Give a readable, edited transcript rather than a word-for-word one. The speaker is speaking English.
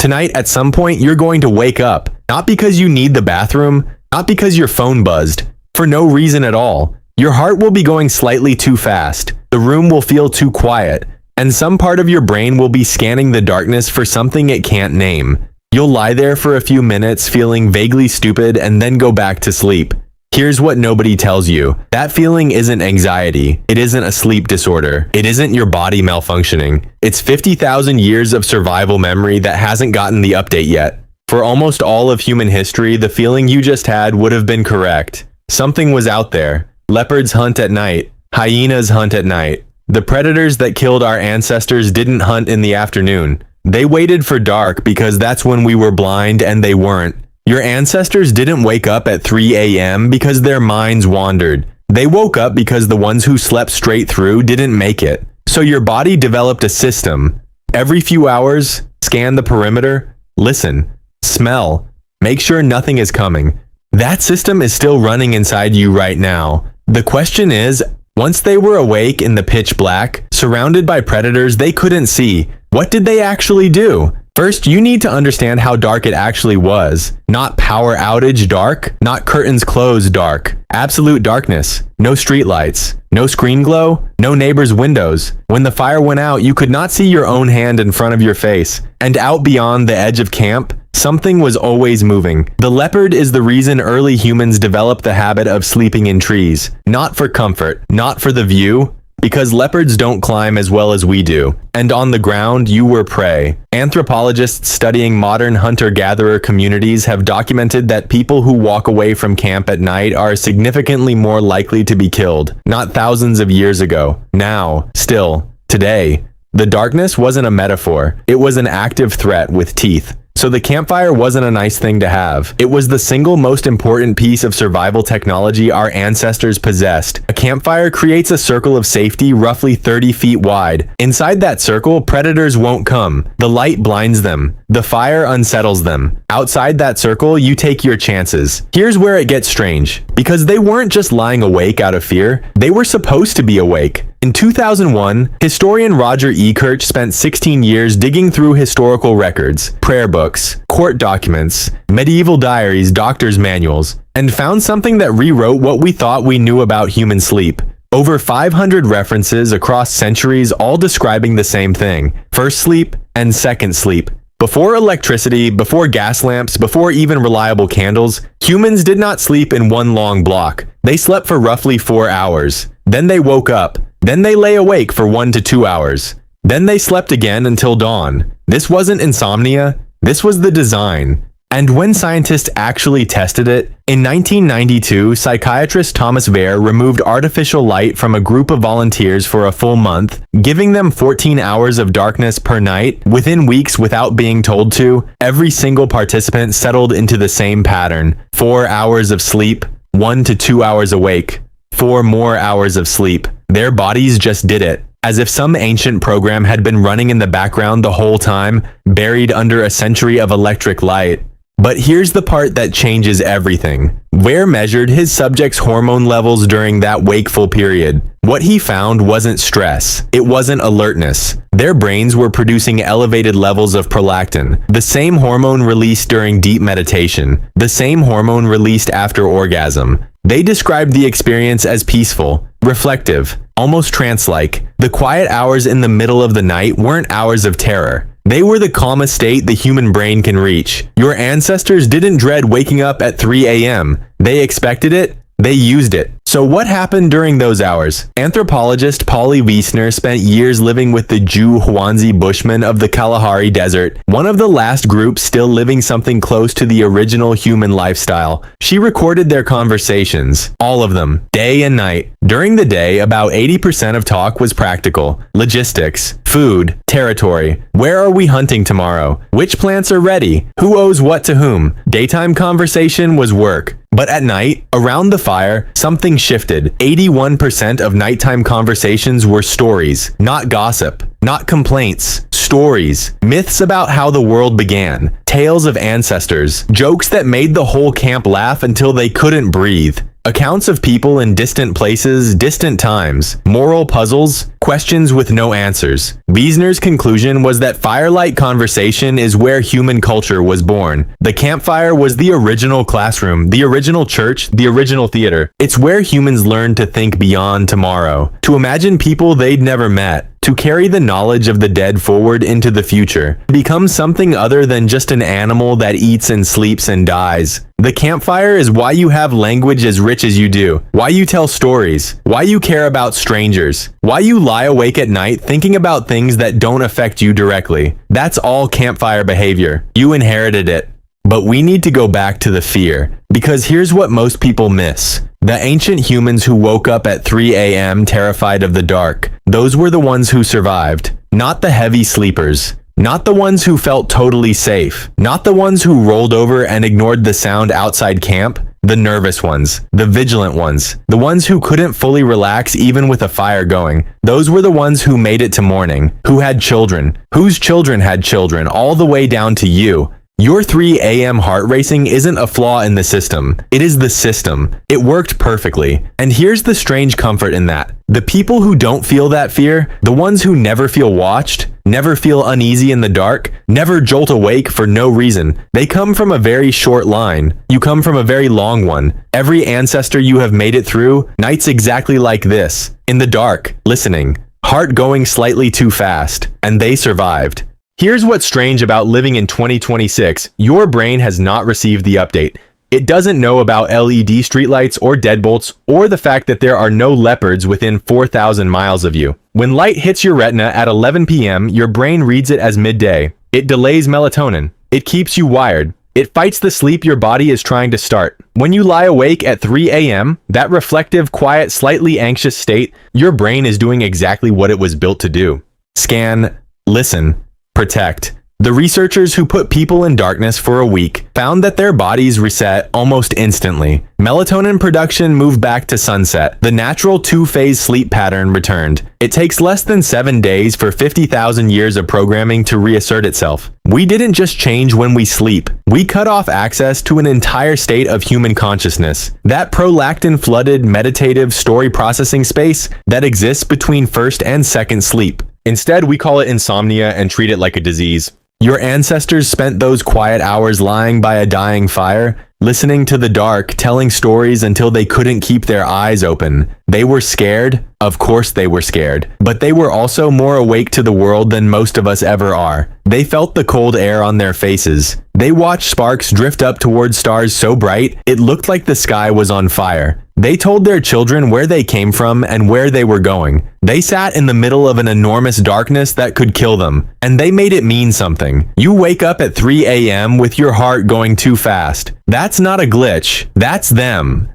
Tonight, at some point, you're going to wake up, not because you need the bathroom, not because your phone buzzed, for no reason at all. Your heart will be going slightly too fast, the room will feel too quiet, and some part of your brain will be scanning the darkness for something it can't name. You'll lie there for a few minutes feeling vaguely stupid and then go back to sleep. Here's what nobody tells you. That feeling isn't anxiety. It isn't a sleep disorder. It isn't your body malfunctioning. It's 50,000 years of survival memory that hasn't gotten the update yet. For almost all of human history, the feeling you just had would have been correct. Something was out there. Leopards hunt at night. Hyenas hunt at night. The predators that killed our ancestors didn't hunt in the afternoon. They waited for dark because that's when we were blind and they weren't. Your ancestors didn't wake up at 3 a.m. because their minds wandered. They woke up because the ones who slept straight through didn't make it. So your body developed a system. Every few hours, scan the perimeter, listen, smell, make sure nothing is coming. That system is still running inside you right now. The question is, once they were awake in the pitch black, surrounded by predators they couldn't see, what did they actually do? First, you need to understand how dark it actually was. Not power outage dark, not curtains closed dark. Absolute darkness. No streetlights. No screen glow. No neighbors' windows. When the fire went out, you could not see your own hand in front of your face. And out beyond the edge of camp, something was always moving. The leopard is the reason early humans developed the habit of sleeping in trees. Not for comfort, not for the view, because leopards don't climb as well as we do. And on the ground, you were prey. Anthropologists studying modern hunter-gatherer communities have documented that people who walk away from camp at night are significantly more likely to be killed, not thousands of years ago. Now, still, today, the darkness wasn't a metaphor. It was an active threat with teeth. So the campfire wasn't a nice thing to have. It was the single most important piece of survival technology our ancestors possessed. A campfire creates a circle of safety roughly 30 feet wide. Inside that circle, predators won't come. The light blinds them. The fire unsettles them. Outside that circle, you take your chances. Here's where it gets strange. Because they weren't just lying awake out of fear, they were supposed to be awake. In 2001, historian Roger Ekirch spent 16 years digging through historical records, prayer books, court documents, medieval diaries, doctors' manuals, and found something that rewrote what we thought we knew about human sleep. Over 500 references across centuries, all describing the same thing: first sleep and second sleep. Before electricity, before gas lamps, before even reliable candles, humans did not sleep in one long block. They slept for roughly 4 hours. Then they woke up. Then they lay awake for 1 to 2 hours. Then they slept again until dawn. This wasn't insomnia. This was the design. And when scientists actually tested it, in 1992, psychiatrist Thomas Wehr removed artificial light from a group of volunteers for a full month, giving them 14 hours of darkness per night. Within weeks, without being told to, every single participant settled into the same pattern: 4 hours of sleep, 1 to 2 hours awake, 4 more hours of sleep. Their bodies just did it, as if some ancient program had been running in the background the whole time, buried under a century of electric light. But here's the part that changes everything. Wehr measured his subjects' hormone levels during that wakeful period. What he found wasn't stress. It wasn't alertness. Their brains were producing elevated levels of prolactin, the same hormone released during deep meditation, the same hormone released after orgasm. They described the experience as peaceful, reflective, almost trance-like. The quiet hours in the middle of the night weren't hours of terror. They were the calmest state the human brain can reach. Your ancestors didn't dread waking up at 3 a.m. They expected it. They used it. So what happened during those hours? Anthropologist Polly Wiessner spent years living with the Ju hoansi Bushmen of the Kalahari Desert, one of the last groups still living something close to the original human lifestyle. She recorded their conversations, all of them, day and night. During the day, about 80% of talk was practical: logistics, food, territory. Where are we hunting tomorrow? Which plants are ready? Who owes what to whom? Daytime conversation was work. But at night, around the fire, something shifted. 81% of nighttime conversations were stories, not gossip, not complaints. Stories, myths about how the world began, tales of ancestors, jokes that made the whole camp laugh until they couldn't breathe. Accounts of people in distant places, distant times, moral puzzles, questions with no answers. Wiessner's conclusion was that firelight conversation is where human culture was born. The campfire was the original classroom, the original church, the original theater. It's where humans learned to think beyond tomorrow, to imagine people they'd never met, to carry the knowledge of the dead forward into the future, to become something other than just an animal that eats and sleeps and dies. The campfire is why you have language as rich as you do, why you tell stories, why you care about strangers, why you lie awake at night thinking about things that don't affect you directly. That's all campfire behavior. You inherited it. But we need to go back to the fear, because here's what most people miss. The ancient humans who woke up at 3 a.m. terrified of the dark, those were the ones who survived, not the heavy sleepers. Not the ones who felt totally safe. Not the ones who rolled over and ignored the sound outside camp. The nervous ones. The vigilant ones. The ones who couldn't fully relax even with a fire going. Those were the ones who made it to morning. Who had children. Whose children had children, all the way down to you. Your 3 a.m. heart racing isn't a flaw in the system. It is the system. It worked perfectly. And here's the strange comfort in that. The people who don't feel that fear, the ones who never feel watched, never feel uneasy in the dark, never jolt awake for no reason, they come from a very short line. You come from a very long one. Every ancestor you have made it through, nights exactly like this, in the dark, listening, heart going slightly too fast, and they survived. Here's what's strange about living in 2026. Your brain has not received the update. It doesn't know about LED streetlights or deadbolts or the fact that there are no leopards within 4,000 miles of you. When light hits your retina at 11 p.m., your brain reads it as midday. It delays melatonin. It keeps you wired. It fights the sleep your body is trying to start. When you lie awake at 3 a.m., that reflective, quiet, slightly anxious state, your brain is doing exactly what it was built to do. Scan, listen, protect. The researchers who put people in darkness for a week found that their bodies reset almost instantly. Melatonin production moved back to sunset. The natural two-phase sleep pattern returned. It takes less than 7 days for 50,000 years of programming to reassert itself. We didn't just change when we sleep. We cut off access to an entire state of human consciousness. That prolactin-flooded, meditative story processing space that exists between first and second sleep. Instead, we call it insomnia and treat it like a disease. Your ancestors spent those quiet hours lying by a dying fire, listening to the dark, telling stories until they couldn't keep their eyes open. They were scared. Of course they were scared. But they were also more awake to the world than most of us ever are. They felt the cold air on their faces. They watched sparks drift up towards stars so bright, it looked like the sky was on fire. They told their children where they came from and where they were going. They sat in the middle of an enormous darkness that could kill them, and they made it mean something. You wake up at 3 a.m. with your heart going too fast. That's not a glitch. That's them.